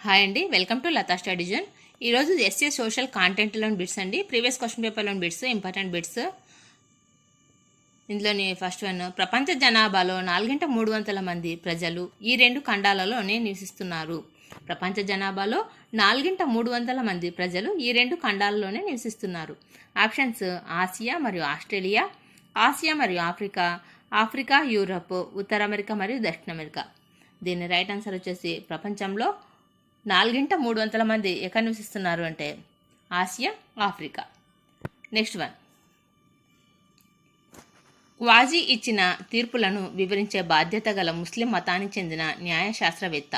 Hi అండి, welcome to Latha study zone. ఈరోజు SC social కాంటెంట్లోని బిట్స్ అండి. ప్రీవియస్ క్వశ్చన్ పేపర్లోని బిట్స్, ఇంపార్టెంట్ బిట్స్. ఇందులోని ఫస్ట్ వన్, ప్రపంచ జనాభాలో 4,300 మంది ప్రజలు ఈ రెండు ఖండాలలోనే నివసిస్తున్నారు. ప్రపంచ జనాభాలో 4,300 మంది ప్రజలు ఈ రెండు ఖండాలలోనే నివసిస్తున్నారు. ఆప్షన్స్ ఆసియా మరియు ఆస్ట్రేలియా, ఆసియా మరియు ఆఫ్రికా, ఆఫ్రికా యూరప్, ఉత్తర అమెరికా మరియు దక్షిణ అమెరికా. దీని రైట్ ఆన్సర్ వచ్చేసి ప్రపంచంలో 4,300 మంది ఎక్కడ నివసిస్తున్నారు అంటే Asia, Africa. Next one, quasi ఇచ్చిన తీర్పులను వివరించే బాధ్యత గల ముస్లిం మతానికి చెందిన న్యాయశాస్త్రవేత్త.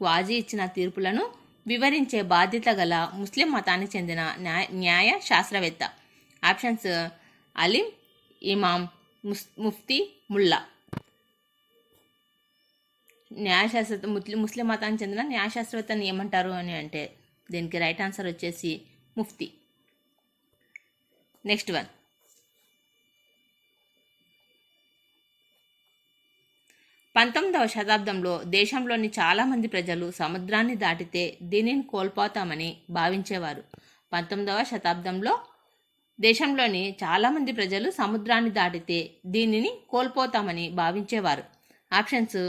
క్వాజీ ఇచ్చిన తీర్పులను వివరించే బాధ్యత గల ముస్లిం మతానికి చెందిన న్యాయ శాస్త్రవేత్త. ఆప్షన్స్ అలీం, ఇమాం, ముఫ్తీ, ముల్లా. న్యాయశాస్త్రవేత్త ముస్లిం మతానికి చెందిన న్యాయశాస్త్రవేత్తని ఏమంటారు అని అంటే దీనికి రైట్ ఆన్సర్ వచ్చేసి ముఫ్తీ. నెక్స్ట్ వన్, 19వ శతాబ్దంలో దేశంలోని చాలామంది ప్రజలు సముద్రాన్ని దాటితే దీనిని కోల్పోతామని భావించేవారు. 19వ శతాబ్దంలో దేశంలోని చాలామంది ప్రజలు సముద్రాన్ని దాటితే దీనిని కోల్పోతామని భావించేవారు. ఆప్షన్స్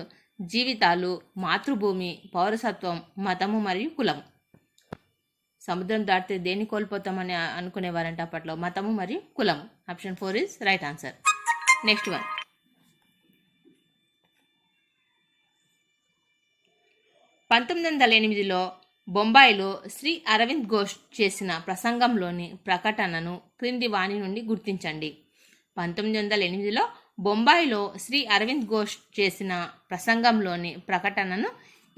జీవితాలు, మాతృభూమి, పౌరసత్వం, మతము మరియు కులము. సముద్రం దాటితే దేన్ని కోల్పోతామని అనుకునేవారంట అప్పట్లో, మతము మరియు కులము. Option 4 is right answer. Next one, 1908లో బొంబాయిలో శ్రీ అరవింద్ ఘోష్ చేసిన ప్రసంగంలోని ప్రకటనను క్రింది వాణి నుండి గుర్తించండి. 1908లో బొంబాయిలో శ్రీ అరవింద్ ఘోష్ చేసిన ప్రసంగంలోని ప్రకటనను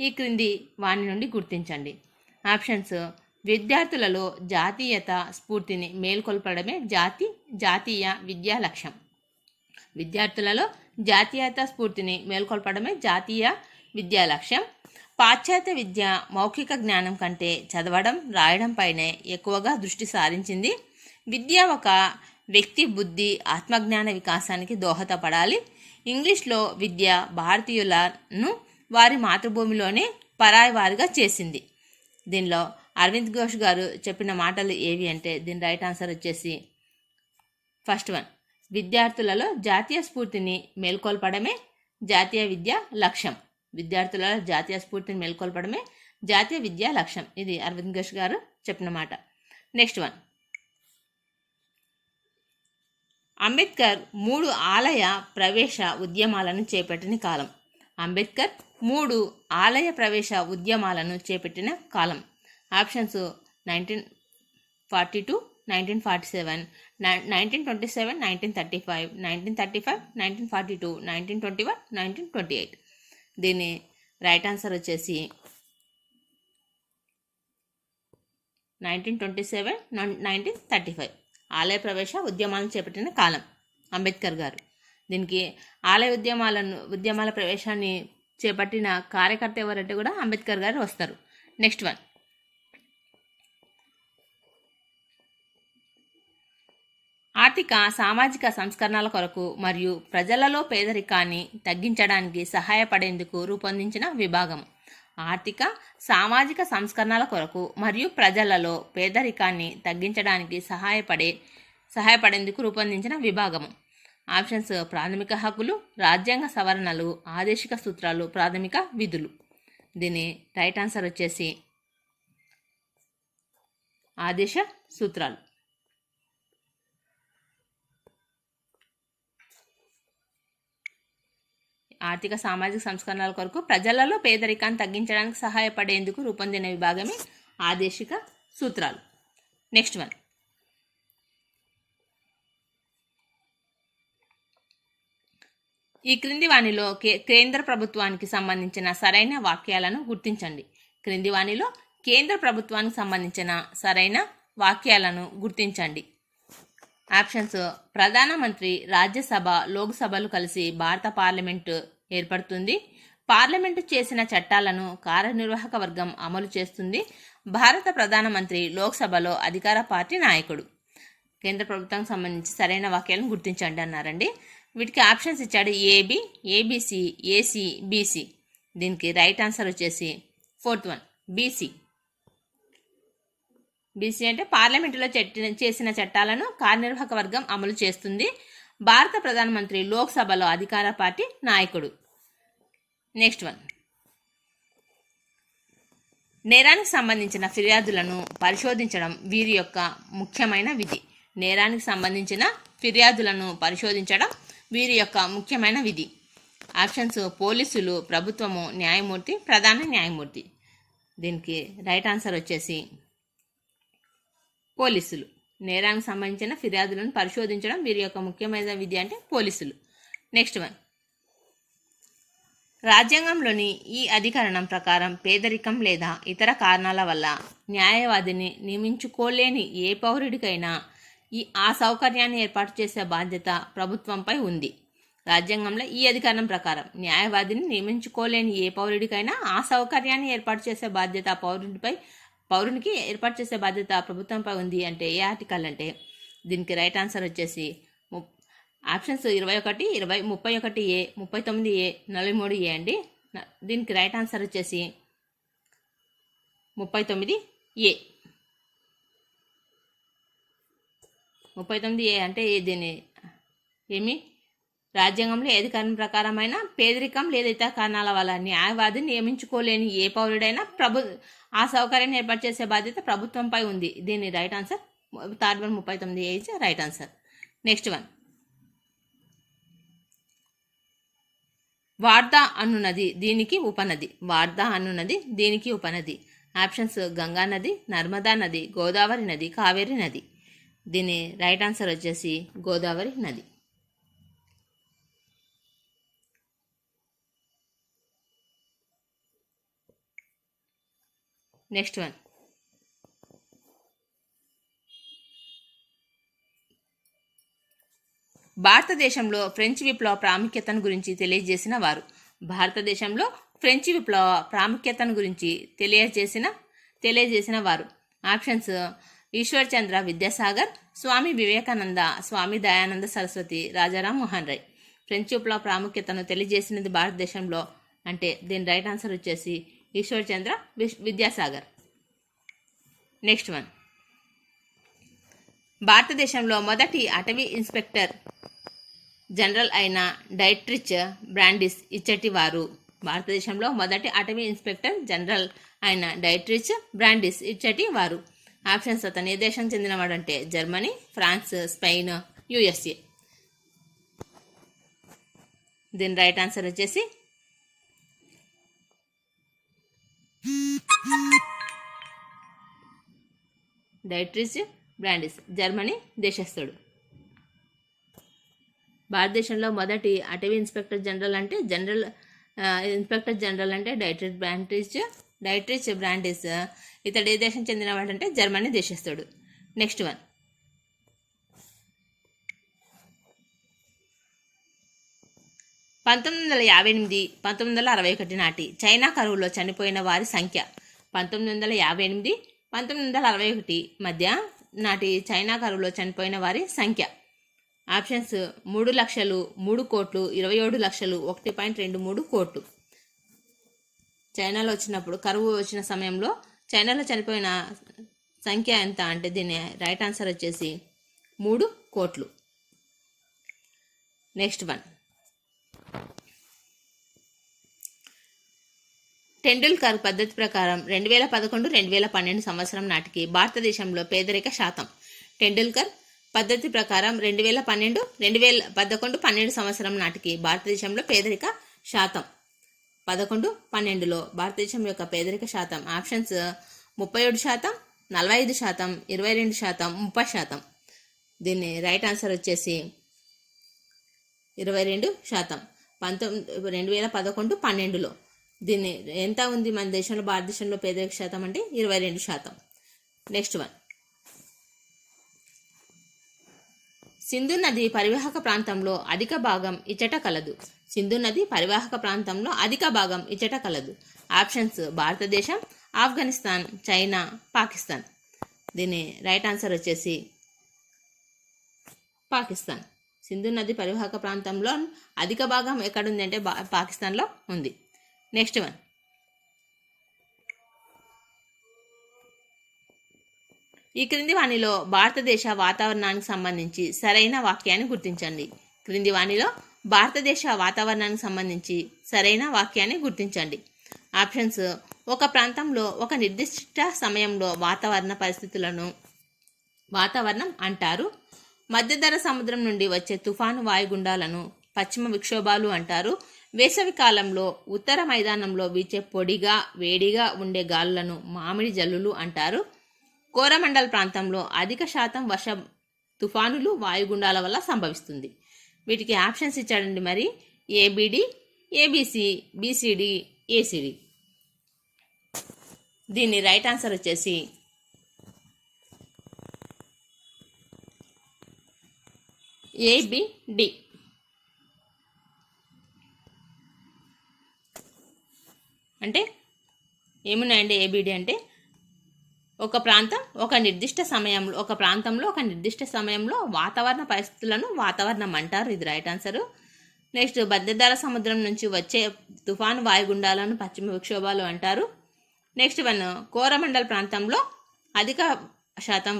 ఈ క్రింది వాణి నుండి గుర్తించండి. ఆప్షన్స్ విద్యార్థులలో జాతీయత స్ఫూర్తిని మేల్కొల్పడమే జాతీయ విద్యా లక్ష్యం. విద్యార్థులలో జాతీయత స్ఫూర్తిని మేల్కొల్పడమే జాతీయ విద్యా లక్ష్యం. పాశ్చాత్య విద్య మౌఖిక జ్ఞానం కంటే చదవడం, రాయడంపైనే ఎక్కువగా దృష్టి సారించింది. విద్య ఒక వ్యక్తి బుద్ధి, ఆత్మజ్ఞాన వికాసానికి దోహదపడాలి. ఇంగ్లీష్లో విద్య భారతీయులను వారి మాతృభూమిలోనే పరాయి వారిగా చేసింది. దీనిలో అరవింద్ ఘోష్ గారు చెప్పిన మాటలు ఏవి అంటే దీని రైట్ ఆన్సర్ వచ్చేసి ఫస్ట్ వన్, విద్యార్థులలో జాతీయ స్ఫూర్తిని మేల్కొల్పడమే జాతీయ విద్యా లక్ష్యం. విద్యార్థులలో జాతీయ స్ఫూర్తిని మేల్కొల్పడమే జాతీయ విద్యా లక్ష్యం. ఇది అరవింద్ ఘోష్ గారు చెప్పిన మాట. నెక్స్ట్ వన్, అంబేద్కర్ 3 ఆలయ ప్రవేశ ఉద్యమాలను చేపట్టిన కాలం. అంబేద్కర్ 3 ఆలయ ప్రవేశ ఉద్యమాలను చేపట్టిన కాలం. ఆప్షన్స్ 1942, 1947, 1927, 1935, 1935, 1942, 1921, 1928. దీని రైట్ ఆన్సర్ వచ్చేసి 1927, 1935 ఆలయ ప్రవేశ ఉద్యమాలను చేపట్టిన కాలం అంబేద్కర్ గారు. దీనికి ఆలయ ఉద్యమాల ప్రవేశాన్ని చేపట్టిన కార్యకర్త ఎవరంటే కూడా అంబేద్కర్ గారు వస్తారు. నెక్స్ట్ వన్, ఆర్థిక సామాజిక సంస్కరణల కొరకు మరియు ప్రజలలో పేదరికాన్ని తగ్గించడానికి సహాయపడేందుకు రూపొందించిన విభాగం. ఆర్థిక సామాజిక సంస్కరణల కొరకు మరియు ప్రజలలో పేదరికాన్ని తగ్గించడానికి సహాయపడేందుకు రూపొందించిన విభాగము. ఆప్షన్స్ ప్రాథమిక హక్కులు, రాజ్యాంగ సవరణలు, ఆదేశిక సూత్రాలు, ప్రాథమిక విధులు. దీని రైట్ ఆన్సర్ వచ్చేసి ఆదేశ సూత్రాలు. ఆర్థిక సామాజిక సంస్కరణల కొరకు ప్రజలలో పేదరికాన్ని తగ్గించడానికి సహాయపడేందుకు రూపొందిన విభాగమే ఆదేశిక సూత్రాలు. నెక్స్ట్ వన్, ఈ క్రింది వాణిలో కేంద్ర ప్రభుత్వానికి సంబంధించిన సరైన వాక్యాలను గుర్తించండి. క్రింది వాణిలో కేంద్ర ప్రభుత్వానికి సంబంధించిన సరైన వాక్యాలను గుర్తించండి. ఆప్షన్స్ ప్రధానమంత్రి, రాజ్యసభ, లోక్సభలు కలిసి భారత పార్లమెంటు ఏర్పడుతుంది. పార్లమెంటు చేసిన చట్టాలను కార్యనిర్వాహక వర్గం అమలు చేస్తుంది. భారత ప్రధానమంత్రి లోక్సభలో అధికార పార్టీ నాయకుడు. కేంద్ర ప్రభుత్వానికి సంబంధించి సరైన వాక్యాలను గుర్తించండి అన్నారండి. వీటికి ఆప్షన్స్ ఇచ్చాడు ఏబి, ఏబిసి, ఏసి, బీసీ. దీనికి రైట్ ఆన్సర్ వచ్చేసి 4th వన్ బీసీ. బీసీ అంటే పార్లమెంటులో చేసిన చట్టాలను కార్యనిర్వాహక వర్గం అమలు చేస్తుంది. భారత ప్రధానమంత్రి లోక్సభలో అధికార పార్టీ నాయకుడు. నెక్స్ట్ వన్, నేరానికి సంబంధించిన ఫిర్యాదులను పరిశోధించడం వీరి యొక్క ముఖ్యమైన విధి. నేరానికి సంబంధించిన ఫిర్యాదులను పరిశోధించడం వీరి యొక్క ముఖ్యమైన విధి. ఆప్షన్స్ పోలీసులు, ప్రభుత్వము, న్యాయమూర్తి, ప్రధాన న్యాయమూర్తి. దీనికి రైట్ ఆన్సర్ వచ్చేసి పోలీసులు. నేరానికి సంబంధించిన ఫిర్యాదులను పరిశోధించడం వీరి యొక్క ముఖ్యమైన విధి అంటే పోలీసులు. నెక్స్ట్ వన్, రాజ్యాంగంలోని ఈ అధికరణం ప్రకారం పేదరికం లేదా ఇతర కారణాల వల్ల న్యాయవాదిని నియమించుకోలేని ఏ పౌరుడికైనా ఆ సౌకర్యాన్ని ఏర్పాటు చేసే బాధ్యత ప్రభుత్వంపై ఉంది. రాజ్యాంగంలో ఈ అధికరణం ప్రకారం న్యాయవాదిని నియమించుకోలేని ఏ పౌరుడికైనా ఆ సౌకర్యాన్ని ఏర్పాటు చేసే బాధ్యత పౌరునికి ఏర్పాటు చేసే బాధ్యత ప్రభుత్వంపై ఉంది అంటే ఏ ఆర్టికల్ అంటే దీనికి రైట్ ఆన్సర్ వచ్చేసి ఆప్షన్స్ 21, 20, 31A, 39A, 43A అండి. దీనికి రైట్ ఆన్సర్ వచ్చేసి 39A. 39A అంటే దీని రాజ్యాంగంలో ఏ అధికారం ప్రకారమైన పేదరికం లేదా ఇతర కారణాల వల్ల న్యాయవాదిని నియమించుకోలేని ఏ పౌరుడైనా ఆ సౌకర్యాన్ని ఏర్పాటు చేసే బాధ్యత ప్రభుత్వంపై ఉంది. దీని right answer third one 39A is right answer. Next one, Wardha అనునది దీనికి ఉపనది. వార్దా అనునది దీనికి ఉపనది. ఆప్షన్స్ గంగా నది, నర్మదా నది, గోదావరి నది, కావేరి నది. దీని రైట్ ఆన్సర్ వచ్చేసి గోదావరి నది. నెక్స్ట్ వన్, భారతదేశంలో ఫ్రెంచ్ విప్లవ ప్రాముఖ్యతను గురించి తెలియజేసిన వారు. భారతదేశంలో ఫ్రెంచ్ విప్లవ ప్రాముఖ్యతను గురించి తెలియజేసిన వారు. ఆప్షన్స్ ఈశ్వర్ చంద్ర విద్యాసాగర్, స్వామి వివేకానంద, స్వామి దయానంద సరస్వతి, రాజారాం మోహన్ రాయ్. ఫ్రెంచ్ విప్లవ ప్రాముఖ్యతను తెలియజేసినది భారతదేశంలో అంటే దీని రైట్ ఆన్సర్ వచ్చేసి ఈశ్వర్ చంద్ర విద్యాసాగర్. నెక్స్ట్ వన్, భారతదేశంలో మొదటి అటవీ ఇన్స్పెక్టర్ జనరల్ అయిన డైట్రిచ్ బ్రాండిస్ ఇచ్చటి వారు. భారతదేశంలో మొదటి అటవీ ఇన్స్పెక్టర్ జనరల్ అయిన డైట్రిచ్ బ్రాండిస్ ఇచ్చటి వారు. ఆప్షన్స్ అతను ఏ దేశం చెందినవాడు అంటే జర్మనీ, ఫ్రాన్స్, స్పెయిన్, USA. దీని రైట్ ఆన్సర్ వచ్చేసి డైట్రిచ్ బ్రాండిస్, జర్మనీ దేశస్థుడు. భారతదేశంలో మొదటి అటవీ ఇన్స్పెక్టర్ జనరల్ అంటే ఇన్స్పెక్టర్ జనరల్ అంటే డైట్రిచ్ బ్రాండిస్. ఇతడు ఏ దేశం చెందినవాడు అంటే జర్మనీ దేశస్థుడు. నెక్స్ట్ వన్, 1958, 1961 నాటి చైనా కరువులో చనిపోయిన వారి సంఖ్య. 1958, 1961 మధ్య నాటి చైనా కరువులో చనిపోయిన వారి సంఖ్య. ఆప్షన్స్ 3 లక్షలు, 3 కోట్లు, 27 లక్షలు, 1.23 కోట్లు. చైనాలో వచ్చినప్పుడు కరువు వచ్చిన సమయంలో చైనాలో చనిపోయిన సంఖ్య ఎంత అంటే దీని రైట్ ఆన్సర్ వచ్చేసి 3 కోట్లు. నెక్స్ట్ వన్, టెండూల్కర్ పద్ధతి ప్రకారం 2011-2012 సంవత్సరం నాటికి భారతదేశంలో పేదరిక శాతం. టెండూల్కర్ పద్ధతి ప్రకారం 2011-12 సంవత్సరం నాటికి భారతదేశంలో పేదరిక శాతం 11-12లో భారతదేశం యొక్క పేదరిక శాతం. ఆప్షన్స్ 37%, 45%, 22%, 30%. దీన్ని రైట్ ఆన్సర్ వచ్చేసి 22%. 2011-12లో దీన్ని ఎంత ఉంది మన దేశంలో భారతదేశంలో పేదరిక శాతం అంటే 22%. నెక్స్ట్ వన్, సింధు నది పరివాహక ప్రాంతంలో అధిక భాగం ఇచ్చట కలదు. సింధు నది పరివాహక ప్రాంతంలో అధిక భాగం ఇచ్చట కలదు. ఆప్షన్స్ భారతదేశం, ఆఫ్ఘనిస్తాన్, చైనా, పాకిస్తాన్. దీని రైట్ ఆన్సర్ వచ్చేసి పాకిస్తాన్. సింధు నది పరివాహక ప్రాంతంలో అధిక భాగం ఎక్కడుంది అంటే పాకిస్తాన్లో ఉంది. నెక్స్ట్ వన్, ఈ క్రింది వాణిలో భారతదేశ వాతావరణానికి సంబంధించి సరైన వాక్యాన్ని గుర్తించండి. క్రింది వాణిలో భారతదేశ వాతావరణానికి సంబంధించి సరైన వాక్యాన్ని గుర్తించండి. ఆప్షన్స్: ఒక ప్రాంతంలో ఒక నిర్దిష్ట సమయంలో వాతావరణం అంటారు. మధ్యధరా సముద్రం నుండి వచ్చే తుఫాను వాయుగుండాలను పశ్చిమ విక్షోభాలు అంటారు. వేసవి కాలంలో ఉత్తర మైదానంలో వీచే పొడిగా వేడిగా ఉండే గాలులను మామిడి జల్లులు అంటారు. కోరమండల్ ప్రాంతంలో అధిక శాతం వర్షం తుఫానులు వాయుగుండాల వల్ల సంభవిస్తుంది. వీటికి ఆప్షన్స్ ఇచ్చాడండి. మరి ఏబిడి, ఏబిసి, బిసిడి, ఏసిడి. దీని రైట్ ఆన్సర్ వచ్చేసి ఏబిడి. అంటే ఏమున్నాయండి ఏబిడి అంటే ఒక ప్రాంతంలో ఒక నిర్దిష్ట సమయంలో వాతావరణ పరిస్థితులను వాతావరణం అంటారు. ఇది రైట్ ఆన్సరు. నెక్స్ట్, మధ్యధరా సముద్రం నుంచి వచ్చే తుఫాను వాయుగుండాలను పశ్చిమ విక్షోభాలు అంటారు. నెక్స్ట్ వన్, కోరమండల్ ప్రాంతంలో అధిక శాతం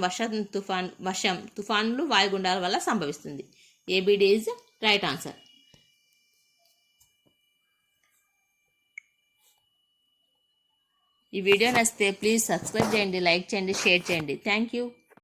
వర్షం తుఫానులు వాయుగుండాల వల్ల సంభవిస్తుంది. ABD is right answer. ఈ వీడియో నచ్చితే ప్లీజ్ సబ్స్క్రైబ్ చేయండి, లైక్ చేయండి, షేర్ చేయండి. Thank you.